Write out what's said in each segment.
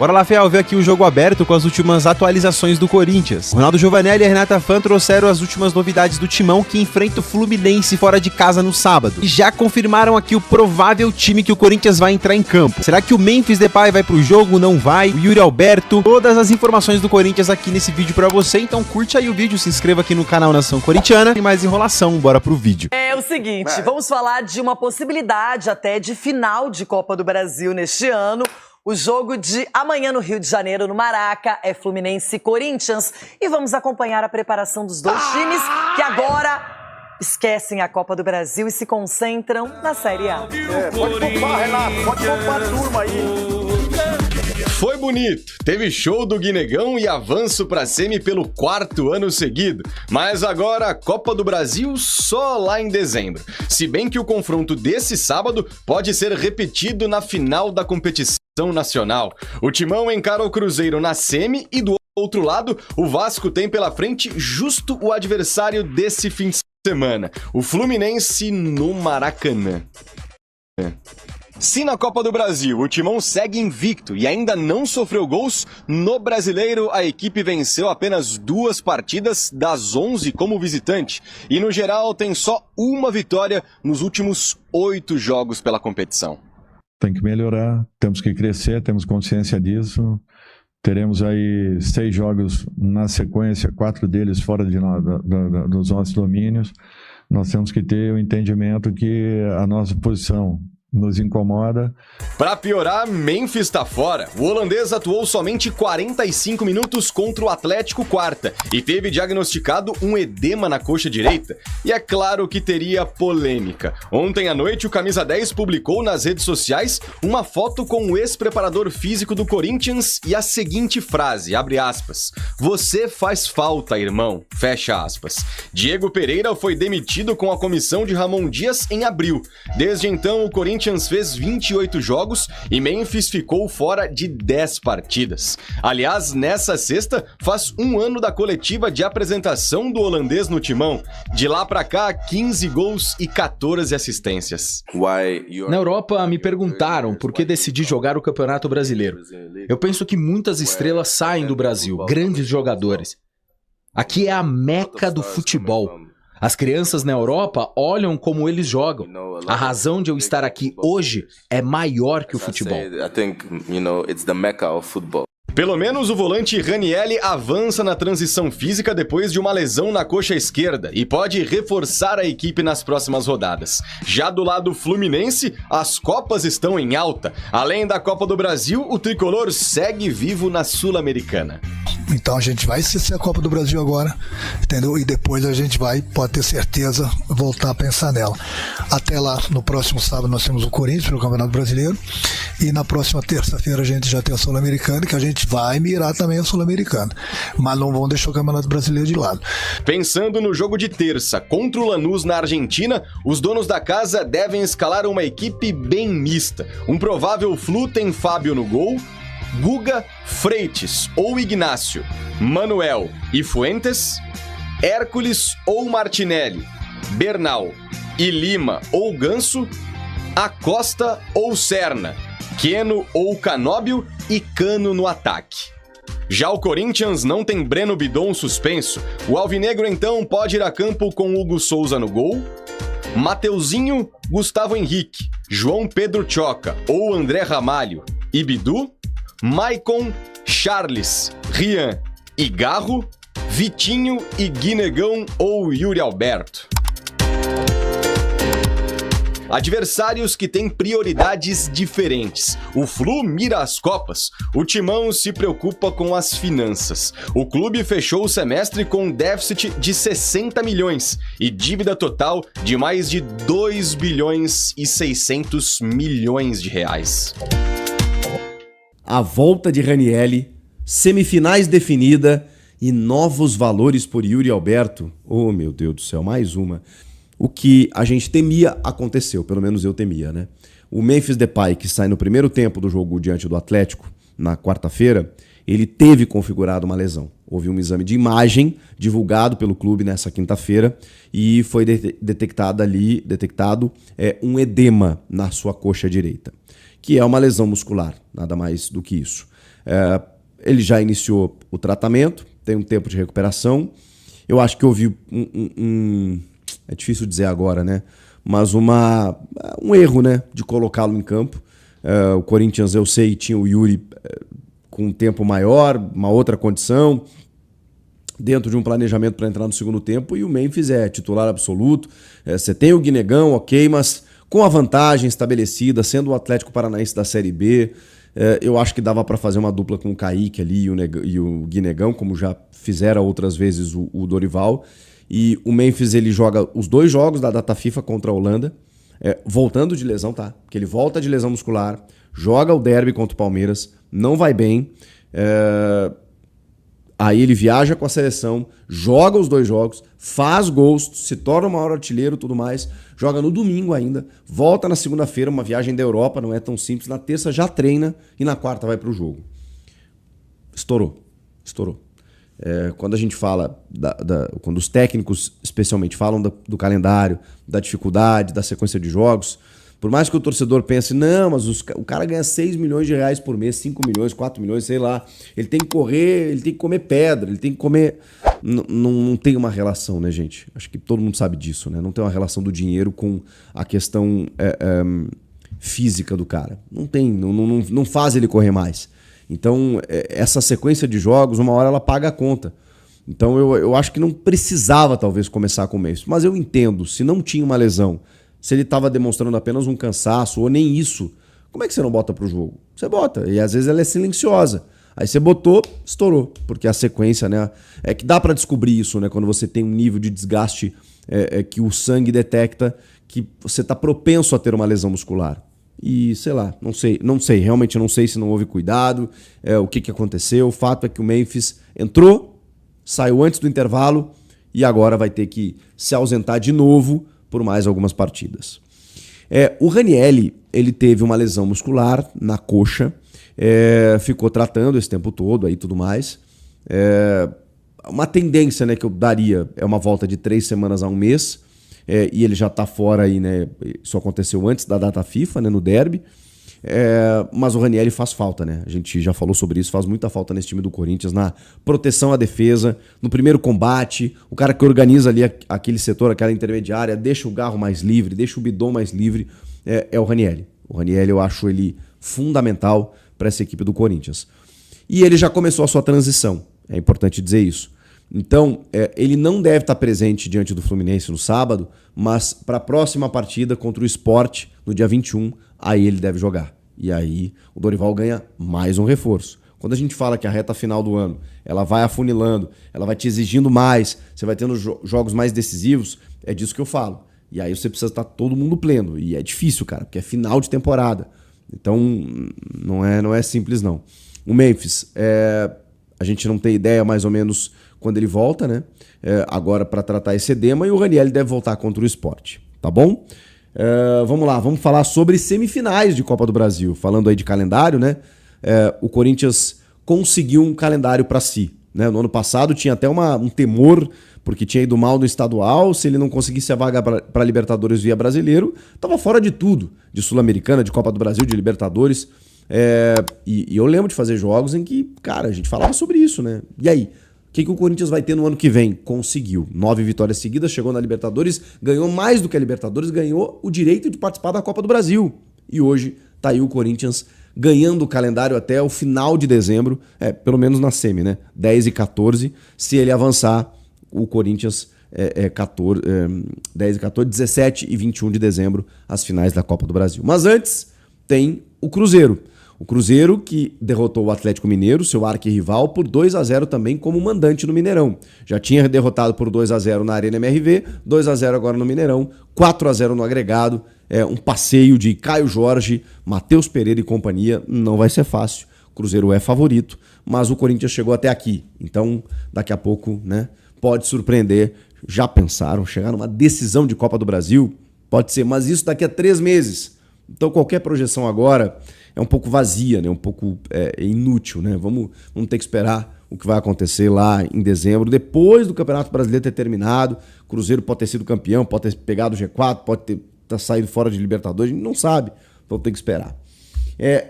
Bora lá, Fiel, ver aqui o jogo aberto com as últimas atualizações do Corinthians. Ronaldo Giovanelli e a Renata Fã trouxeram as últimas novidades do Timão, que enfrenta o Fluminense fora de casa no sábado. E já confirmaram aqui o provável time que o Corinthians vai entrar em campo. Será que o Memphis Depay vai pro jogo? Não vai? O Yuri Alberto? Todas as informações do Corinthians aqui nesse vídeo pra você, então curte aí o vídeo, se inscreva aqui no canal Nação Corintiana. Tem mais enrolação, bora pro vídeo. É o seguinte, vamos falar de uma possibilidade até de final de Copa do Brasil neste ano. O jogo de amanhã no Rio de Janeiro, no Maraca, é Fluminense e Corinthians. E vamos acompanhar a preparação dos dois times que agora esquecem a Copa do Brasil e se concentram na Série A. Pode poupar, Renato, pode poupar a turma aí. Foi bonito, teve show do Guinegão e avanço pra semi pelo 4º ano seguido, mas agora a Copa do Brasil só lá em dezembro. Se bem que o confronto desse sábado pode ser repetido na final da competição nacional. O Timão encara o Cruzeiro na semi e do outro lado, o Vasco tem pela frente justo o adversário desse fim de semana, o Fluminense no Maracanã. Se na Copa do Brasil o Timão segue invicto e ainda não sofreu gols, no Brasileiro a equipe venceu apenas 2 partidas das 11 como visitante e no geral tem só uma vitória nos últimos 8 jogos pela competição. Tem que melhorar, temos que crescer, temos consciência disso. Teremos aí 6 jogos na sequência, 4 deles fora dos nossos domínios. Nós temos que ter o entendimento que a nossa posição nos incomoda. Pra piorar, Memphis tá fora. O holandês atuou somente 45 minutos contra o Atlético quarta e teve diagnosticado um edema na coxa direita. E é claro que teria polêmica. Ontem à noite, o Camisa 10 publicou nas redes sociais uma foto com o ex-preparador físico do Corinthians e a seguinte frase, abre aspas, "Você faz falta, irmão", fecha aspas. Diego Pereira foi demitido com a comissão de Ramon Dias em abril. Desde então, o Corinthians fez 28 jogos e Memphis ficou fora de 10 partidas. Aliás, nessa sexta, faz um ano da coletiva de apresentação do holandês no Timão. De lá pra cá, 15 gols e 14 assistências. Na Europa, me perguntaram por que decidi jogar o Campeonato Brasileiro. Eu penso que muitas estrelas saem do Brasil, grandes jogadores. Aqui é a meca do futebol. As crianças na Europa olham como eles jogam. A razão de eu estar aqui hoje é maior que o futebol. Pelo menos o volante Ranieri avança na transição física depois de uma lesão na coxa esquerda e pode reforçar a equipe nas próximas rodadas. Já do lado fluminense, as Copas estão em alta. Além da Copa do Brasil, o tricolor segue vivo na Sul-Americana. Então a gente vai esquecer a Copa do Brasil agora, entendeu? E depois a gente vai, pode ter certeza, voltar a pensar nela. Até lá, no próximo sábado, nós temos o Corinthians pelo Campeonato Brasileiro. E na próxima terça-feira a gente já tem a Sul-Americana, que a gente vai mirar também a Sul-Americana. Mas não vão deixar o Campeonato Brasileiro de lado. Pensando no jogo de terça contra o Lanús na Argentina, os donos da casa devem escalar uma equipe bem mista. Um provável Flu tem Fábio no gol, Guga, Freitas ou Ignácio, Manuel e Fuentes, Hércules ou Martinelli, Bernal e Lima ou Ganso, Acosta ou Serna, Queno ou Canóbio e Cano no ataque. Já o Corinthians não tem Breno Bidon suspenso. O alvinegro então pode ir a campo com Hugo Souza no gol, Mateuzinho, Gustavo Henrique, João Pedro Choca ou André Ramalho e Bidu, Maicon, Charles, Rian e Garro, Vitinho e Guinegão ou Yuri Alberto. Adversários que têm prioridades diferentes. O Flu mira as Copas, o Timão se preocupa com as finanças. O clube fechou o semestre com um déficit de 60 milhões e dívida total de mais de 2 bilhões e 600 milhões de reais. A volta de Ranieri, semifinais definida e novos valores por Yuri Alberto. Oh, meu Deus do céu, mais uma. O que a gente temia aconteceu, pelo menos eu temia, né? O Memphis Depay, que sai no primeiro tempo do jogo diante do Atlético, na quarta-feira, ele teve configurado uma lesão. Houve um exame de imagem divulgado pelo clube nessa quinta-feira e foi detectado um edema na sua coxa direita, que é uma lesão muscular, nada mais do que isso. Ele já iniciou o tratamento, tem um tempo de recuperação. Eu acho que houve é difícil dizer agora, né? Mas um erro, né, de colocá-lo em campo. O Corinthians, eu sei, tinha o Yuri com um tempo maior, uma outra condição, dentro de um planejamento para entrar no segundo tempo, e o Memphis é titular absoluto. Você tem o Guinegão, ok, mas com a vantagem estabelecida, sendo o Atlético Paranaense da Série B, eu acho que dava para fazer uma dupla com o Kaique ali e o Guinegão, como já fizeram outras vezes o Dorival. E o Memphis, ele joga os 2 jogos da data FIFA contra a Holanda, voltando de lesão, tá? Porque ele volta de lesão muscular, joga o derby contra o Palmeiras, não vai bem, aí ele viaja com a seleção, joga os 2 jogos, faz gols, se torna o maior artilheiro e tudo mais, joga no domingo ainda, volta na segunda-feira, uma viagem da Europa, não é tão simples, na terça já treina e na quarta vai pro jogo. Estourou. Quando a gente fala, quando os técnicos especialmente falam do calendário, da dificuldade, da sequência de jogos, por mais que o torcedor pense, não, mas o cara ganha 6 milhões de reais por mês, 5 milhões, 4 milhões, sei lá, ele tem que correr, ele tem que comer pedra, ele tem que comer... Não tem uma relação, né, gente? Acho que todo mundo sabe disso, né? Não tem uma relação do dinheiro com a questão física do cara. Não tem, não faz ele correr mais. Então, essa sequência de jogos, uma hora ela paga a conta. Então, eu acho que não precisava, talvez, começar com o Memphis. Mas eu entendo, se não tinha uma lesão, se ele estava demonstrando apenas um cansaço, ou nem isso, como é que você não bota pro jogo? Você bota, e às vezes ela é silenciosa. Aí você botou, estourou. Porque a sequência, né? É que dá para descobrir isso, né? Quando você tem um nível de desgaste que o sangue detecta que você está propenso a ter uma lesão muscular. E, sei lá, não sei, realmente não sei se não houve cuidado, o que aconteceu. O fato é que o Memphis entrou, saiu antes do intervalo e agora vai ter que se ausentar de novo por mais algumas partidas. O Ranieri, ele teve uma lesão muscular na coxa, ficou tratando esse tempo todo aí tudo mais. Uma tendência, né, que eu daria é uma volta de 3 semanas a 1 mês. E ele já está fora aí, né? Isso aconteceu antes da data FIFA, né? No derby. Mas o Ranieri faz falta, né? A gente já falou sobre isso, faz muita falta nesse time do Corinthians, na proteção à defesa, no primeiro combate, o cara que organiza ali aquele setor, aquela intermediária, deixa o Garro mais livre, deixa o Bidon mais livre, é o Ranieri. O Ranieri, eu acho ele fundamental para essa equipe do Corinthians. E ele já começou a sua transição, é importante dizer isso. Então, ele não deve estar presente diante do Fluminense no sábado, mas para a próxima partida contra o Sport, no dia 21, aí ele deve jogar. E aí o Dorival ganha mais um reforço. Quando a gente fala que a reta final do ano, ela vai afunilando, ela vai te exigindo mais, você vai tendo jogos mais decisivos, é disso que eu falo. E aí você precisa estar todo mundo pleno. E é difícil, cara, porque é final de temporada. Então, não é simples, não. O Memphis, a gente não tem ideia mais ou menos quando ele volta, né? Agora para tratar esse edema, e o Ranieri deve voltar contra o Sport, tá bom? Vamos lá, vamos falar sobre semifinais de Copa do Brasil. Falando aí de calendário, né? O Corinthians conseguiu um calendário para si, né? No ano passado tinha até um temor, porque tinha ido mal no estadual. Se ele não conseguisse a vaga para Libertadores via Brasileiro, estava fora de tudo, de Sul-Americana, de Copa do Brasil, de Libertadores. E eu lembro de fazer jogos em que, cara, a gente falava sobre isso, né? E aí? O que o Corinthians vai ter no ano que vem? Conseguiu 9 vitórias seguidas, chegou na Libertadores, ganhou mais do que a Libertadores, ganhou o direito de participar da Copa do Brasil. E hoje tá aí o Corinthians ganhando o calendário até o final de dezembro, pelo menos na semi, né? 10 e 14. Se ele avançar, o Corinthians 10 e 14, 17 e 21 de dezembro, as finais da Copa do Brasil. Mas antes, tem o Cruzeiro. O Cruzeiro que derrotou o Atlético Mineiro, seu arquirrival, por 2-0 também como mandante no Mineirão. Já tinha derrotado por 2-0 na Arena MRV, 2-0 agora no Mineirão, 4-0 no agregado. Um passeio de Caio Jorge, Matheus Pereira e companhia. Não vai ser fácil. O Cruzeiro é favorito, mas o Corinthians chegou até aqui. Então, daqui a pouco, né, pode surpreender. Já pensaram chegar numa decisão de Copa do Brasil? Pode ser, mas isso daqui a 3 meses. Então, qualquer projeção agora é um pouco vazia, né? Um pouco inútil, né? Vamos ter que esperar o que vai acontecer lá em dezembro, depois do Campeonato Brasileiro ter terminado. O Cruzeiro pode ter sido campeão, pode ter pegado o G4, pode ter saído fora de Libertadores, a gente não sabe, então tem que esperar.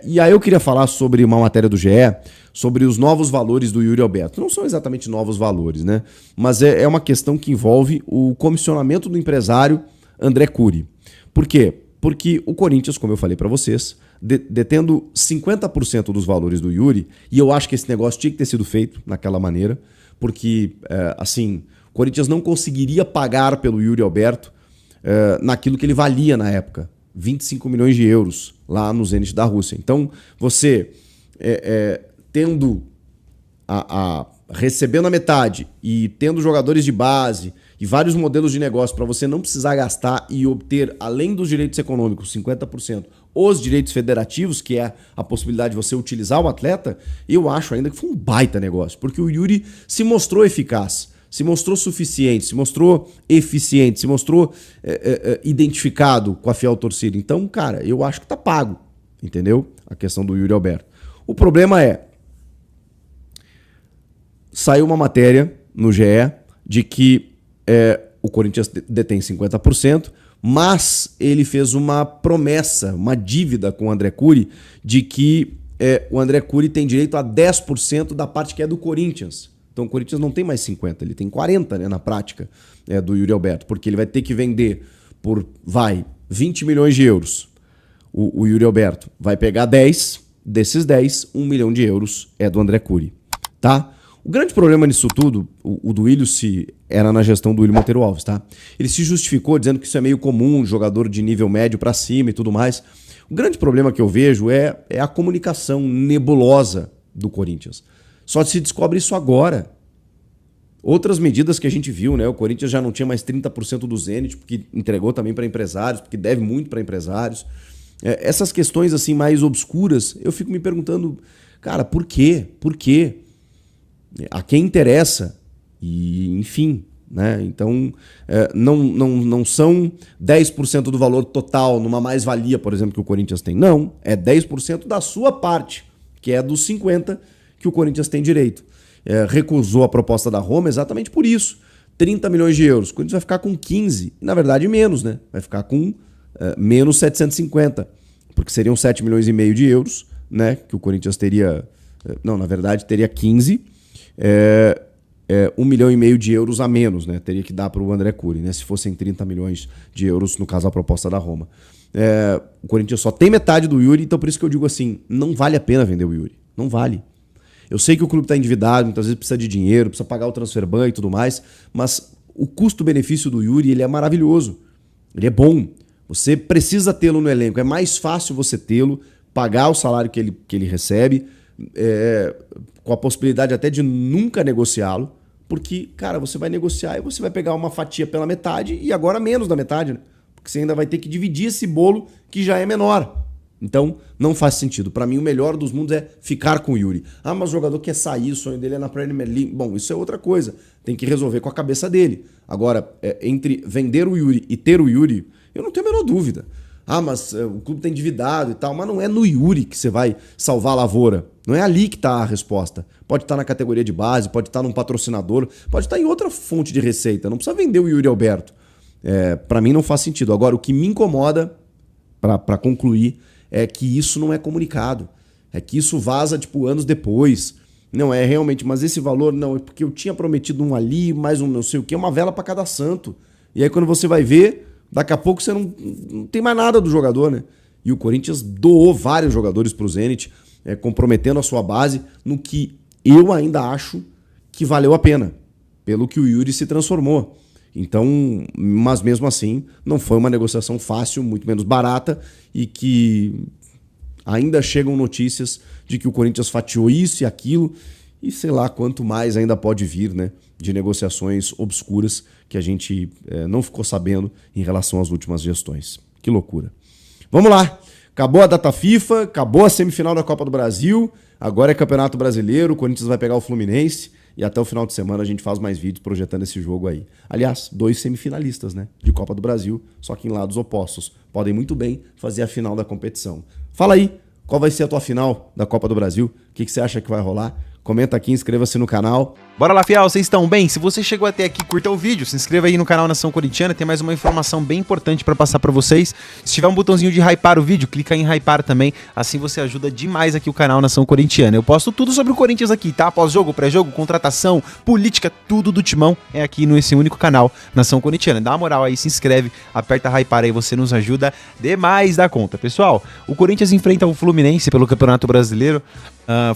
E aí eu queria falar sobre uma matéria do GE, sobre os novos valores do Yuri Alberto. Não são exatamente novos valores, né? Mas é uma questão que envolve o comissionamento do empresário André Cury. Por quê? Porque o Corinthians, como eu falei para vocês, detendo 50% dos valores do Yuri, e eu acho que esse negócio tinha que ter sido feito naquela maneira, porque, assim, o Corinthians não conseguiria pagar pelo Yuri Alberto naquilo que ele valia na época. 25 milhões de euros lá no Zenit da Rússia. Então, você tendo recebendo a metade e tendo jogadores de base e vários modelos de negócio para você não precisar gastar e obter, além dos direitos econômicos, 50%, os direitos federativos, que é a possibilidade de você utilizar o atleta, eu acho ainda que foi um baita negócio, porque o Yuri se mostrou eficaz, se mostrou suficiente, se mostrou eficiente, se mostrou identificado com a fiel torcida. Então, cara, eu acho que tá pago, entendeu? A questão do Yuri Alberto. O problema saiu uma matéria no GE de que o Corinthians detém 50%, mas ele fez uma promessa, uma dívida com o André Cury, de que o André Cury tem direito a 10% da parte que é do Corinthians. Então o Corinthians não tem mais 50%, ele tem 40%, né, na prática, do Yuri Alberto, porque ele vai ter que vender por, 20 milhões de euros. O Yuri Alberto vai pegar 10, desses 10, 1 milhão de euros é do André Cury, tá? O grande problema nisso tudo, o do Willio era na gestão do Willio Monteiro Alves, tá? Ele se justificou dizendo que isso é meio comum, jogador de nível médio pra cima e tudo mais. O grande problema que eu vejo é a comunicação nebulosa do Corinthians. Só se descobre isso agora. Outras medidas que a gente viu, né? O Corinthians já não tinha mais 30% do Zenit, porque entregou também para empresários, porque deve muito para empresários. Essas questões assim mais obscuras, eu fico me perguntando, cara, por quê? Por quê? A quem interessa? E, enfim, né? Então, não são 10% do valor total numa mais-valia, por exemplo, que o Corinthians tem. Não, é 10% da sua parte, que é dos 50% que o Corinthians tem direito. Recusou a proposta da Roma exatamente por isso. 30 milhões de euros. O Corinthians vai ficar com 15. Na verdade, menos, né? Vai ficar com menos 750. Porque seriam 7 milhões e meio de euros, né? Que o Corinthians teria... Não, na verdade, teria 15. 1 milhão e meio de euros a menos, né? Teria que dar para o André Cury, né? Se fossem 30 milhões de euros, no caso, a proposta da Roma. O Corinthians só tem metade do Yuri, então por isso que eu digo assim, não vale a pena vender o Yuri. Não vale. Eu sei que o clube está endividado, muitas vezes precisa de dinheiro, precisa pagar o transferban e tudo mais, mas o custo-benefício do Yuri, ele é maravilhoso. Ele é bom. Você precisa tê-lo no elenco. É mais fácil você tê-lo, pagar o salário que ele recebe, com a possibilidade até de nunca negociá-lo, porque, cara, você vai negociar e você vai pegar uma fatia pela metade e agora menos da metade, né? Porque você ainda vai ter que dividir esse bolo que já é menor. Então, não faz sentido. Para mim, o melhor dos mundos é ficar com o Yuri. Ah, mas o jogador quer sair, o sonho dele é na Premier League. Bom, isso é outra coisa. Tem que resolver com a cabeça dele. Agora, entre vender o Yuri e ter o Yuri, eu não tenho a menor dúvida. Ah, mas o clube está endividado e tal. Mas não é no Yuri que você vai salvar a lavoura. Não é ali que está a resposta. Pode estar na categoria de base, pode estar num patrocinador, pode estar em outra fonte de receita. Não precisa vender o Yuri Alberto. Para mim não faz sentido. Agora, o que me incomoda, para concluir, é que isso não é comunicado. É que isso vaza, tipo, anos depois. Não é realmente, mas esse valor não, é porque eu tinha prometido um ali, mais um não sei o que, uma vela para cada santo. E aí quando você vai ver, daqui a pouco você não tem mais nada do jogador, né? E o Corinthians doou vários jogadores pro Zenit, comprometendo a sua base no que eu ainda acho que valeu a pena, pelo que o Yuri se transformou. Então, mas mesmo assim, não foi uma negociação fácil, muito menos barata, e que ainda chegam notícias de que o Corinthians fatiou isso e aquilo, e sei lá quanto mais ainda pode vir, né, de negociações obscuras que a gente não ficou sabendo em relação às últimas gestões. Que loucura. Vamos lá, acabou a data FIFA, acabou a semifinal da Copa do Brasil, agora é Campeonato Brasileiro, o Corinthians vai pegar o Fluminense, e até o final de semana a gente faz mais vídeos projetando esse jogo aí. Aliás, 2 semifinalistas, né, de Copa do Brasil, só que em lados opostos. Podem muito bem fazer a final da competição. Fala aí, qual vai ser a tua final da Copa do Brasil? O que você acha que vai rolar? comenta aqui, inscreva-se no canal. Bora lá, fiel, vocês estão bem? Se você chegou até aqui, curta o vídeo, se inscreva aí no canal Nação Corintiana, tem mais uma informação bem importante pra passar pra vocês. Se tiver um botãozinho de hypar o vídeo, clica em hypar também, assim você ajuda demais aqui o canal Nação Corintiana. Eu posto tudo sobre o Corinthians aqui, tá? Pós-jogo, pré-jogo, contratação, política, tudo do Timão é aqui nesse único canal Nação Corintiana. Dá uma moral aí, se inscreve, aperta hypar aí, você nos ajuda demais da conta. Pessoal, o Corinthians enfrenta o Fluminense pelo Campeonato Brasileiro.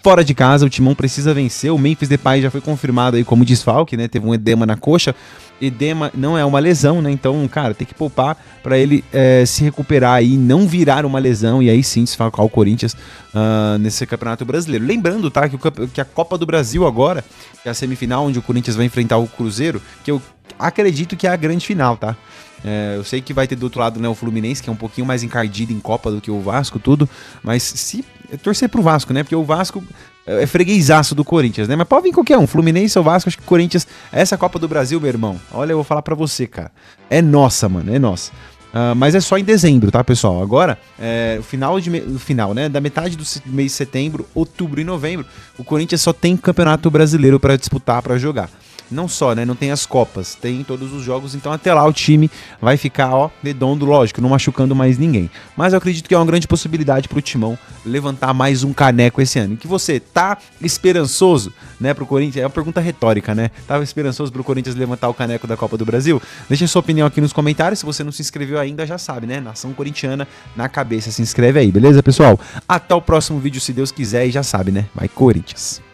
Fora de casa, o Timão precisa vencer. O Memphis Depay já foi confirmado aí como desfalque, né? Teve um edema na coxa. Edema não é uma lesão, né? Então, cara, tem que poupar pra ele se recuperar aí, não virar uma lesão e aí sim desfalcar o Corinthians nesse Campeonato Brasileiro. Lembrando, tá, que a Copa do Brasil agora, que é a semifinal onde o Corinthians vai enfrentar o Cruzeiro, que eu acredito que é a grande final, tá? Eu sei que vai ter do outro lado, né, o Fluminense, que é um pouquinho mais encardido em Copa do que o Vasco, tudo, mas se torcer pro Vasco, né, porque o Vasco é freguesaço do Corinthians, né, mas pode vir qualquer um, Fluminense ou Vasco, acho que o Corinthians, essa Copa do Brasil, meu irmão, olha, eu vou falar pra você, cara, é nossa, mano, é nossa. Mas é só em dezembro, tá, pessoal? Agora, o final, né? Da metade do mês de setembro, outubro e novembro, o Corinthians só tem Campeonato Brasileiro pra disputar, pra jogar. Não só, né? Não tem as Copas, tem todos os jogos, então até lá o time vai ficar, ó, redondo, lógico, não machucando mais ninguém. Mas eu acredito que é uma grande possibilidade pro Timão levantar mais um caneco esse ano. E que você tá esperançoso, né, pro Corinthians? É uma pergunta retórica, né? Tava esperançoso pro Corinthians levantar o caneco da Copa do Brasil? Deixa sua opinião aqui nos comentários. Se você não se inscreveu ainda, já sabe, né? Nação Corintiana na cabeça, se inscreve aí, beleza, pessoal? Até o próximo vídeo, se Deus quiser, e já sabe, né? Vai Corinthians!